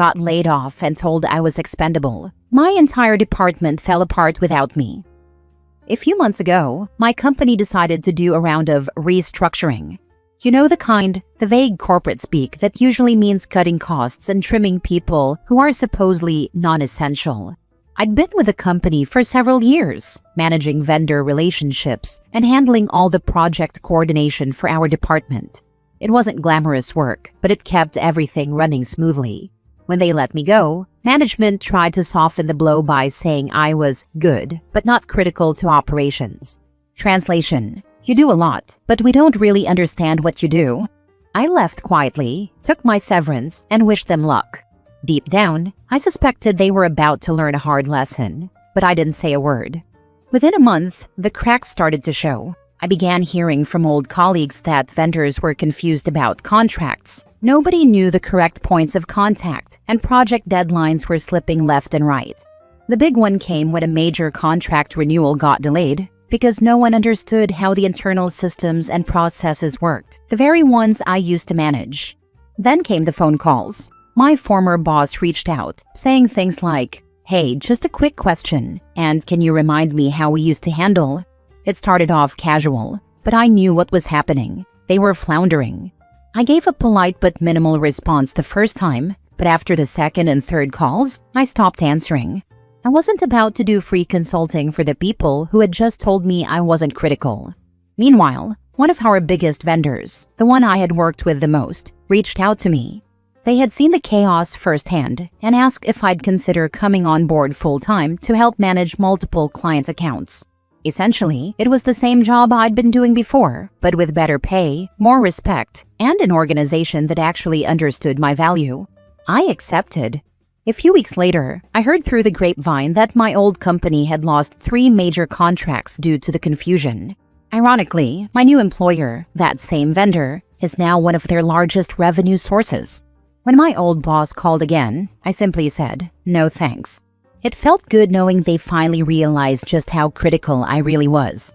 got laid off and told I was expendable. My entire department fell apart without me. A few months ago, my company decided to do a round of restructuring. You know the kind, the vague corporate speak that usually means cutting costs and trimming people who are supposedly non-essential. I'd been with the company for several years, managing vendor relationships and handling all the project coordination for our department. It wasn't glamorous work, but it kept everything running smoothly. When they let me go, management tried to soften the blow by saying I was good, but not critical to operations. Translation: you do a lot, but we don't really understand what you do. I left quietly, took my severance, and wished them luck. Deep down, I suspected they were about to learn a hard lesson, but I didn't say a word. Within a month, the cracks started to show. I began hearing from old colleagues that vendors were confused about contracts. Nobody knew the correct points of contact, and project deadlines were slipping left and right. The big one came when a major contract renewal got delayed because no one understood how the internal systems and processes worked, the very ones I used to manage. Then came the phone calls. My former boss reached out, saying things like, "Hey, just a quick question, and can you remind me how we used to handle?" It started off casual, but I knew what was happening. They were floundering. I gave a polite but minimal response the first time, but after the second and third calls, I stopped answering. I wasn't about to do free consulting for the people who had just told me I wasn't critical. Meanwhile, one of our biggest vendors, the one I had worked with the most, reached out to me. They had seen the chaos firsthand and asked if I'd consider coming on board full-time to help manage multiple client accounts. Essentially, it was the same job I'd been doing before, but with better pay, more respect, and an organization that actually understood my value. I accepted. A few weeks later, I heard through the grapevine that my old company had lost 3 major contracts due to the confusion. Ironically, my new employer, that same vendor, is now one of their largest revenue sources. When my old boss called again, I simply said, "No thanks." It felt good knowing they finally realized just how critical I really was.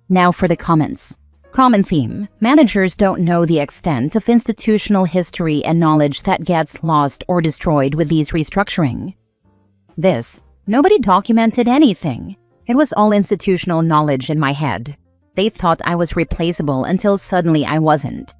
Now for the comments. Common theme: managers don't know the extent of institutional history and knowledge that gets lost or destroyed with these restructuring. This: nobody documented anything. It was all institutional knowledge in my head. They thought I was replaceable until suddenly I wasn't.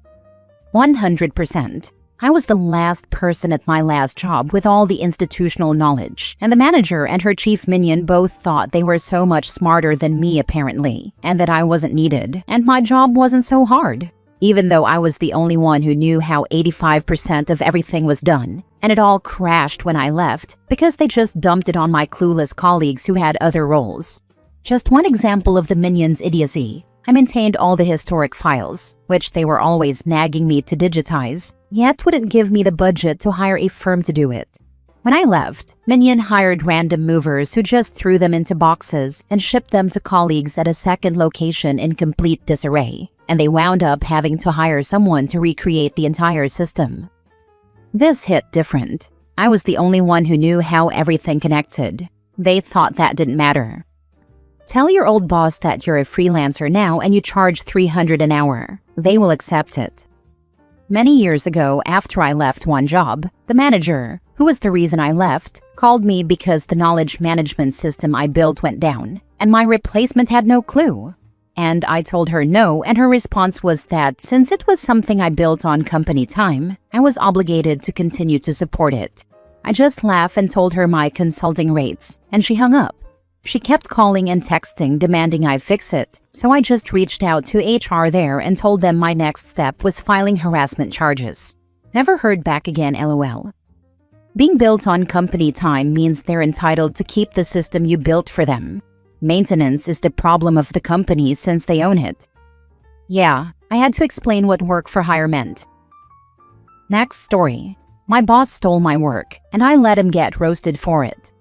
100%. I was the last person at my last job with all the institutional knowledge, and the manager and her chief minion both thought they were so much smarter than me apparently, and that I wasn't needed, and my job wasn't so hard. Even though I was the only one who knew how 85% of everything was done, and it all crashed when I left because they just dumped it on my clueless colleagues who had other roles. Just one example of the minions' idiocy: I maintained all the historic files, which they were always nagging me to digitize, yet wouldn't give me the budget to hire a firm to do it. When I left, Minion hired random movers who just threw them into boxes and shipped them to colleagues at a second location in complete disarray, and they wound up having to hire someone to recreate the entire system. This hit different. I was the only one who knew how everything connected. They thought that didn't matter. Tell your old boss that you're a freelancer now and you charge $300 an hour. They will accept it. Many years ago, after I left one job, the manager, who was the reason I left, called me because the knowledge management system I built went down, and my replacement had no clue. And I told her no, and her response was that since it was something I built on company time, I was obligated to continue to support it. I just laughed and told her my consulting rates, and she hung up. She kept calling and texting demanding I fix it, so I just reached out to HR there and told them my next step was filing harassment charges. Never heard back again, LOL. Being built on company time means they're entitled to keep the system you built for them. Maintenance is the problem of the company since they own it. Yeah, I had to explain what work for hire meant. Next story. My boss stole my work, and I let him get roasted for it.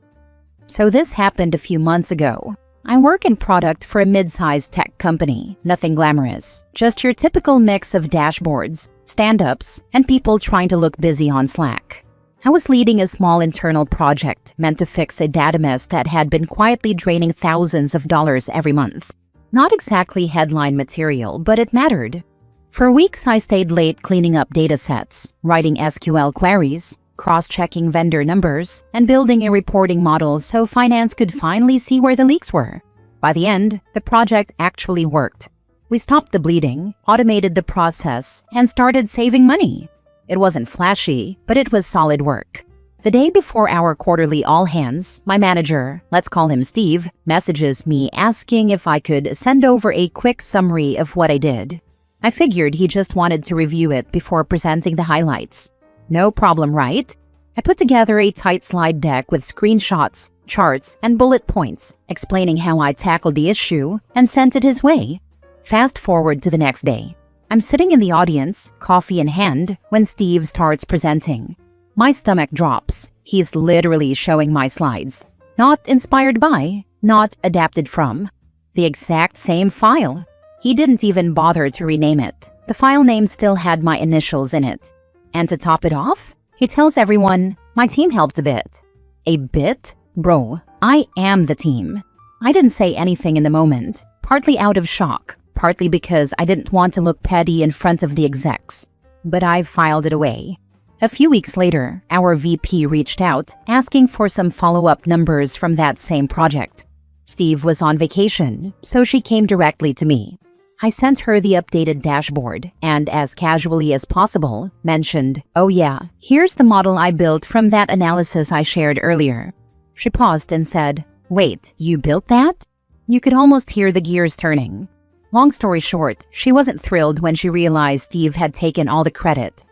So this happened a few months ago. I work in product for a mid-sized tech company, nothing glamorous, just your typical mix of dashboards, stand-ups, and people trying to look busy on Slack. I was leading a small internal project meant to fix a data mess that had been quietly draining thousands of dollars every month. Not exactly headline material, but it mattered. For weeks I stayed late cleaning up datasets, writing SQL queries, cross-checking vendor numbers, and building a reporting model so finance could finally see where the leaks were. By the end, the project actually worked. We stopped the bleeding, automated the process, and started saving money. It wasn't flashy, but it was solid work. The day before our quarterly all-hands, my manager, let's call him Steve, messages me asking if I could send over a quick summary of what I did. I figured he just wanted to review it before presenting the highlights. No problem, right? I put together a tight slide deck with screenshots, charts, and bullet points explaining how I tackled the issue and sent it his way. Fast forward to the next day. I'm sitting in the audience, coffee in hand, when Steve starts presenting. My stomach drops. He's literally showing my slides. Not inspired by, not adapted from. The exact same file. He didn't even bother to rename it. The file name still had my initials in it. And to top it off, he tells everyone, my team helped a bit. A bit? Bro, I am the team. I didn't say anything in the moment, partly out of shock, partly because I didn't want to look petty in front of the execs. But I filed it away. A few weeks later, our VP reached out, asking for some follow-up numbers from that same project. Steve was on vacation, so she came directly to me. I sent her the updated dashboard and, as casually as possible, mentioned, "Oh yeah, here's the model I built from that analysis I shared earlier." She paused and said, "Wait, you built that?" You could almost hear the gears turning. Long story short, she wasn't thrilled when she realized Steve had taken all the credit.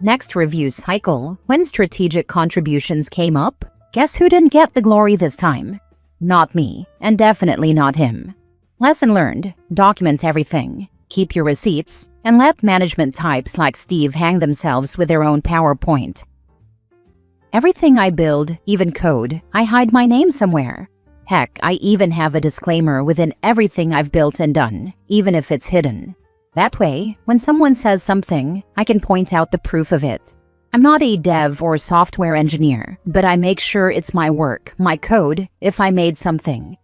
Next review cycle, when strategic contributions came up, guess who didn't get the glory this time? Not me, and definitely not him. Lesson learned: document everything, keep your receipts, and let management types like Steve hang themselves with their own PowerPoint. Everything I build, even code, I hide my name somewhere. Heck, I even have a disclaimer within everything I've built and done, even if it's hidden. That way, when someone says something, I can point out the proof of it. I'm not a dev or software engineer, but I make sure it's my work, my code, if I made something.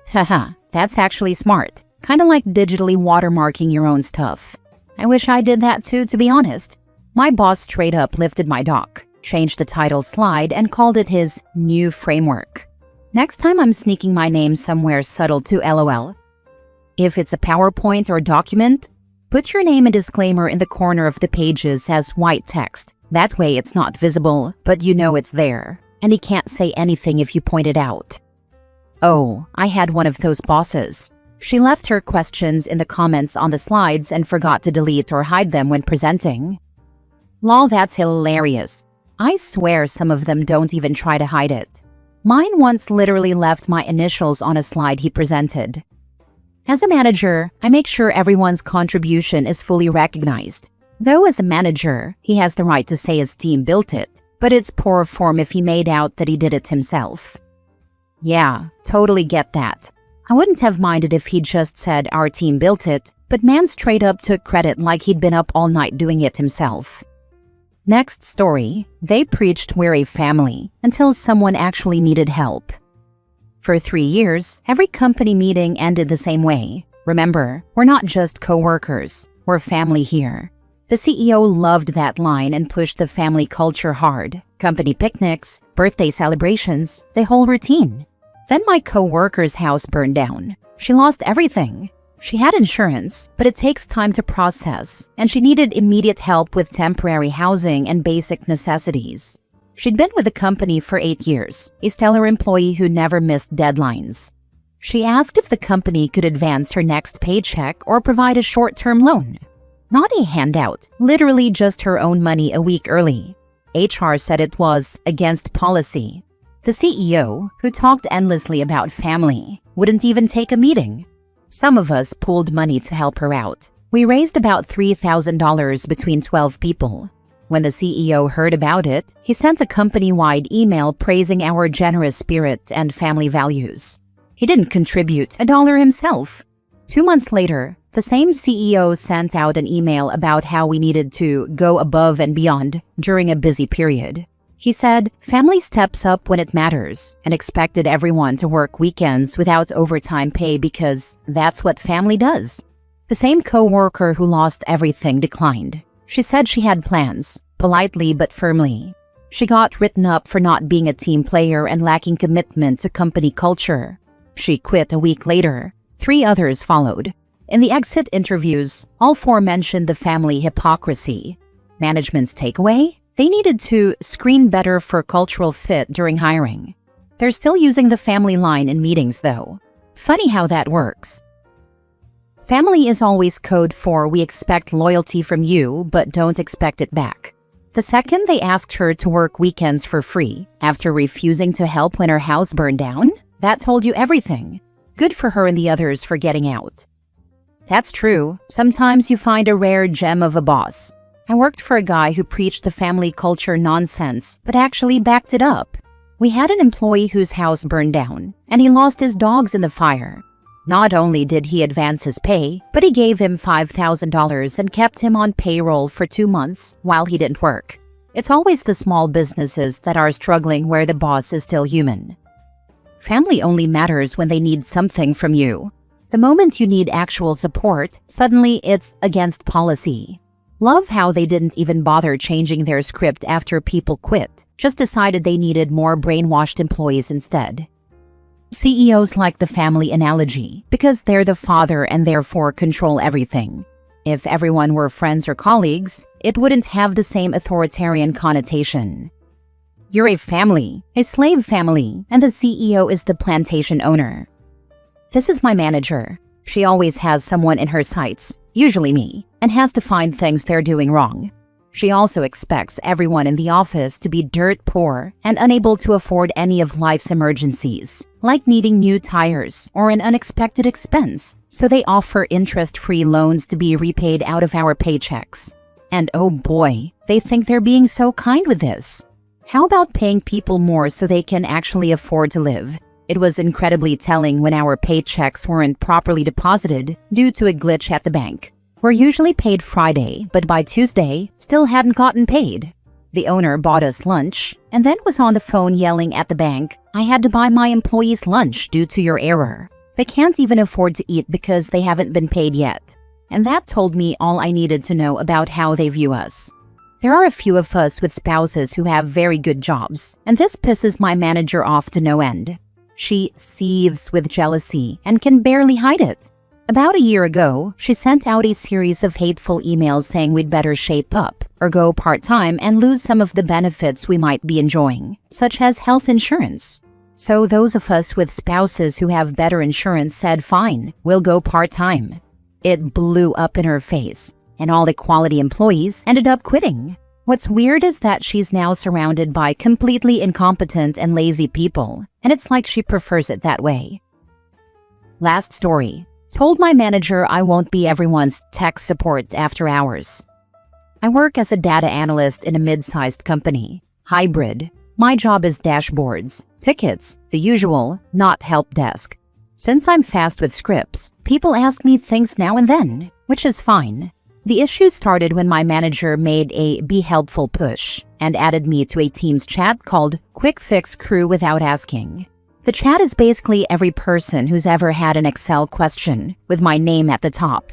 Haha, that's actually smart. Kinda like digitally watermarking your own stuff. I wish I did that too, to be honest. My boss straight up lifted my doc, changed the title slide, and called it his new framework. Next time I'm sneaking my name somewhere subtle to LOL. If it's a PowerPoint or document, put your name and disclaimer in the corner of the pages as white text. That way it's not visible, but you know it's there, and he can't say anything if you point it out. Oh, I had one of those bosses. She left her questions in the comments on the slides and forgot to delete or hide them when presenting. Lol, that's hilarious. I swear some of them don't even try to hide it. Mine once literally left my initials on a slide he presented. As a manager, I make sure everyone's contribution is fully recognized. Though as a manager, he has the right to say his team built it, but it's poor form if he made out that he did it himself. Yeah, totally get that. I wouldn't have minded if he'd just said our team built it, but man straight up took credit like he'd been up all night doing it himself. Next story, they preached we're a family until someone actually needed help. For 3 years, every company meeting ended the same way. Remember, we're not just co-workers, we're family here. The CEO loved that line and pushed the family culture hard. Company picnics, birthday celebrations, the whole routine. Then my co-worker's house burned down. She lost everything. She had insurance, but it takes time to process, and she needed immediate help with temporary housing and basic necessities. She'd been with the company for 8 years, a stellar employee who never missed deadlines. She asked if the company could advance her next paycheck or provide a short-term loan. Not a handout, literally just her own money a week early. HR said it was against policy. The CEO, who talked endlessly about family, wouldn't even take a meeting. Some of us pooled money to help her out. We raised about $3,000 between 12 people. When the CEO heard about it, he sent a company-wide email praising our generous spirit and family values. He didn't contribute a dollar himself. 2 months later, the same CEO sent out an email about how we needed to go above and beyond during a busy period. He said, family steps up when it matters, and expected everyone to work weekends without overtime pay because that's what family does. The same co-worker who lost everything declined. She said she had plans, politely but firmly. She got written up for not being a team player and lacking commitment to company culture. She quit a week later. 3 others followed. In the exit interviews, all 4 mentioned the family hypocrisy. Management's takeaway? They needed to screen better for cultural fit during hiring. They're still using the family line in meetings, though. Funny how that works. Family is always code for we expect loyalty from you, but don't expect it back. The second they asked her to work weekends for free after refusing to help when her house burned down, that told you everything. Good for her and the others for getting out. That's true. Sometimes you find a rare gem of a boss. I worked for a guy who preached the family culture nonsense, but actually backed it up. We had an employee whose house burned down, and he lost his dogs in the fire. Not only did he advance his pay, but he gave him $5,000 and kept him on payroll for 2 months while he didn't work. It's always the small businesses that are struggling where the boss is still human. Family only matters when they need something from you. The moment you need actual support, suddenly it's against policy. Love how they didn't even bother changing their script after people quit, just decided they needed more brainwashed employees instead. CEOs like the family analogy because they're the father and therefore control everything. If everyone were friends or colleagues, it wouldn't have the same authoritarian connotation. You're a family, a slave family, and the CEO is the plantation owner. This is my manager. She always has someone in her sights, usually me, and has to find things they're doing wrong. She also expects everyone in the office to be dirt poor and unable to afford any of life's emergencies, like needing new tires or an unexpected expense, so they offer interest-free loans to be repaid out of our paychecks. And oh boy, they think they're being so kind with this. How about paying people more so they can actually afford to live? It was incredibly telling when our paychecks weren't properly deposited due to a glitch at the bank. We're usually paid Friday, but by Tuesday, still hadn't gotten paid. The owner bought us lunch and then was on the phone yelling at the bank, "I had to buy my employees lunch due to your error." They can't even afford to eat because they haven't been paid yet. And that told me all I needed to know about how they view us. There are a few of us with spouses who have very good jobs, and this pisses my manager off to no end. She seethes with jealousy and can barely hide it. About a year ago, she sent out a series of hateful emails saying we'd better shape up or go part-time and lose some of the benefits we might be enjoying, such as health insurance. So those of us with spouses who have better insurance said, fine, we'll go part-time. It blew up in her face, and all the quality employees ended up quitting. What's weird is that she's now surrounded by completely incompetent and lazy people, and it's like she prefers it that way. Last story. Told my manager I won't be everyone's tech support after hours. I work as a data analyst in a mid-sized company. Hybrid. My job is dashboards, tickets, the usual, not help desk. Since I'm fast with scripts, people ask me things now and then, which is fine. The issue started when my manager made a be helpful push and added me to a Teams chat called Quick Fix Crew without asking. The chat is basically every person who's ever had an Excel question, with my name at the top.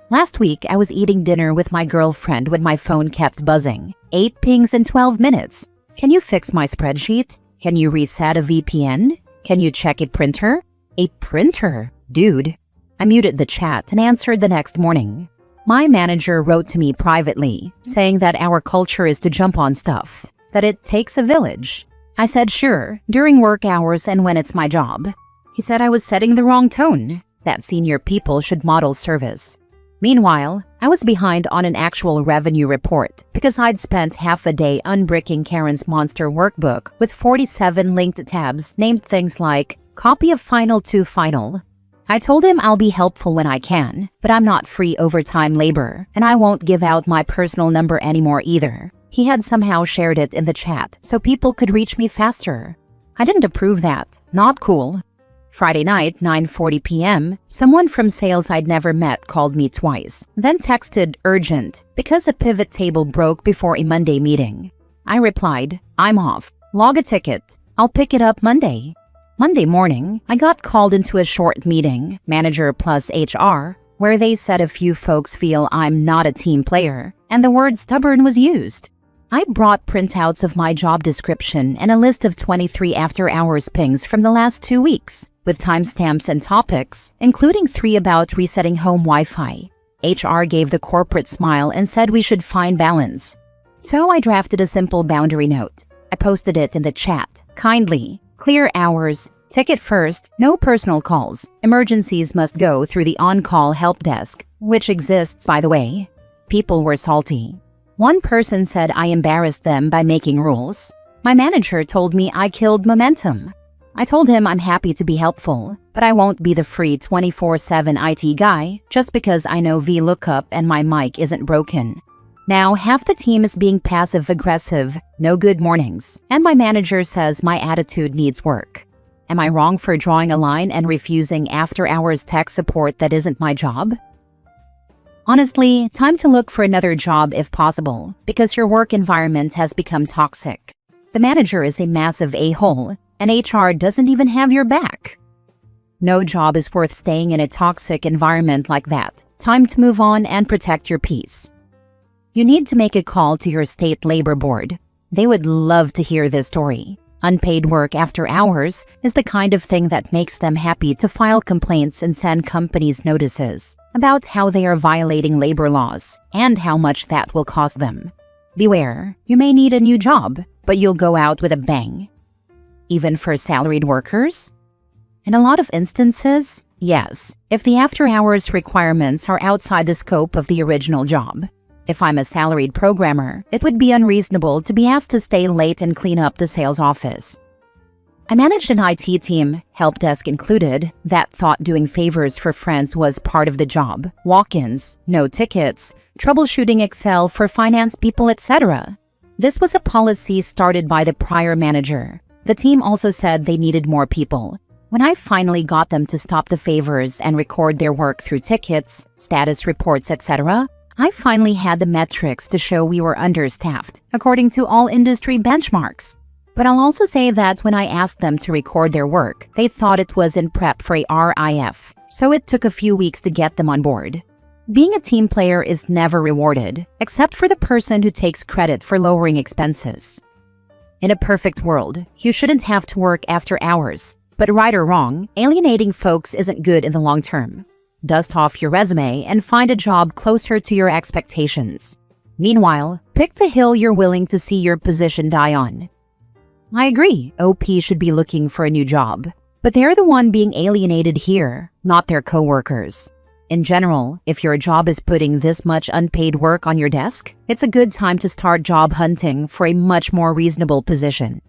Last week, I was eating dinner with my girlfriend when my phone kept buzzing. 8 pings in 12 minutes. Can you fix my spreadsheet? Can you reset a VPN? Can you check a printer? A printer? Dude. I muted the chat and answered the next morning. My manager wrote to me privately, saying that our culture is to jump on stuff, that it takes a village. I said sure, during work hours and when it's my job. He said I was setting the wrong tone, that senior people should model service. Meanwhile, I was behind on an actual revenue report because I'd spent half a day unbricking Karen's monster workbook with 47 linked tabs named things like copy of final to final. I told him I'll be helpful when I can, but I'm not free overtime labor, and I won't give out my personal number anymore either. He had somehow shared it in the chat so people could reach me faster. I didn't approve that. Not cool. Friday night, 9:40 p.m., someone from sales I'd never met called me twice, then texted urgent because a pivot table broke before a Monday meeting. I replied, I'm off. Log a ticket. I'll pick it up Monday. Monday morning, I got called into a short meeting, manager plus HR, where they said a few folks feel I'm not a team player, and the word stubborn was used. I brought printouts of my job description and a list of 23 after-hours pings from the last 2 weeks, with timestamps and topics, including 3 about resetting home Wi-Fi. HR gave the corporate smile and said we should find balance. So I drafted a simple boundary note. I posted it in the chat. Kindly, clear hours, ticket first, no personal calls. Emergencies must go through the on-call help desk, which exists, by the way. People were salty. One person said I embarrassed them by making rules. My manager told me I killed momentum. I told him I'm happy to be helpful, but I won't be the free 24/7 IT guy just because I know VLOOKUP and my mic isn't broken. Now, half the team is being passive-aggressive, no good mornings, and my manager says my attitude needs work. Am I wrong for drawing a line and refusing after-hours tech support that isn't my job? Honestly, time to look for another job if possible, because your work environment has become toxic. The manager is a massive a-hole, and HR doesn't even have your back. No job is worth staying in a toxic environment like that. Time to move on and protect your peace. You need to make a call to your state labor board. They would love to hear this story. Unpaid work after hours is the kind of thing that makes them happy to file complaints and send companies notices about how they are violating labor laws and how much that will cost them. Beware, you may need a new job, but you'll go out with a bang. Even for salaried workers? In a lot of instances, yes, if the after-hours requirements are outside the scope of the original job. If I'm a salaried programmer, it would be unreasonable to be asked to stay late and clean up the sales office. I managed an IT team, help desk included, that thought doing favors for friends was part of the job. Walk-ins, no tickets, troubleshooting Excel for finance people, etc. This was a policy started by the prior manager. The team also said they needed more people. When I finally got them to stop the favors and record their work through tickets, status reports, etc., I finally had the metrics to show we were understaffed, according to all industry benchmarks. But I'll also say that when I asked them to record their work, they thought it was in prep for a RIF, so it took a few weeks to get them on board. Being a team player is never rewarded, except for the person who takes credit for lowering expenses. In a perfect world, you shouldn't have to work after hours, but right or wrong, alienating folks isn't good in the long term. Dust off your resume and find a job closer to your expectations. Meanwhile, pick the hill you're willing to see your position die on. I agree, OP should be looking for a new job, but they're the one being alienated here, not their coworkers. In general, if your job is putting this much unpaid work on your desk, it's a good time to start job hunting for a much more reasonable position.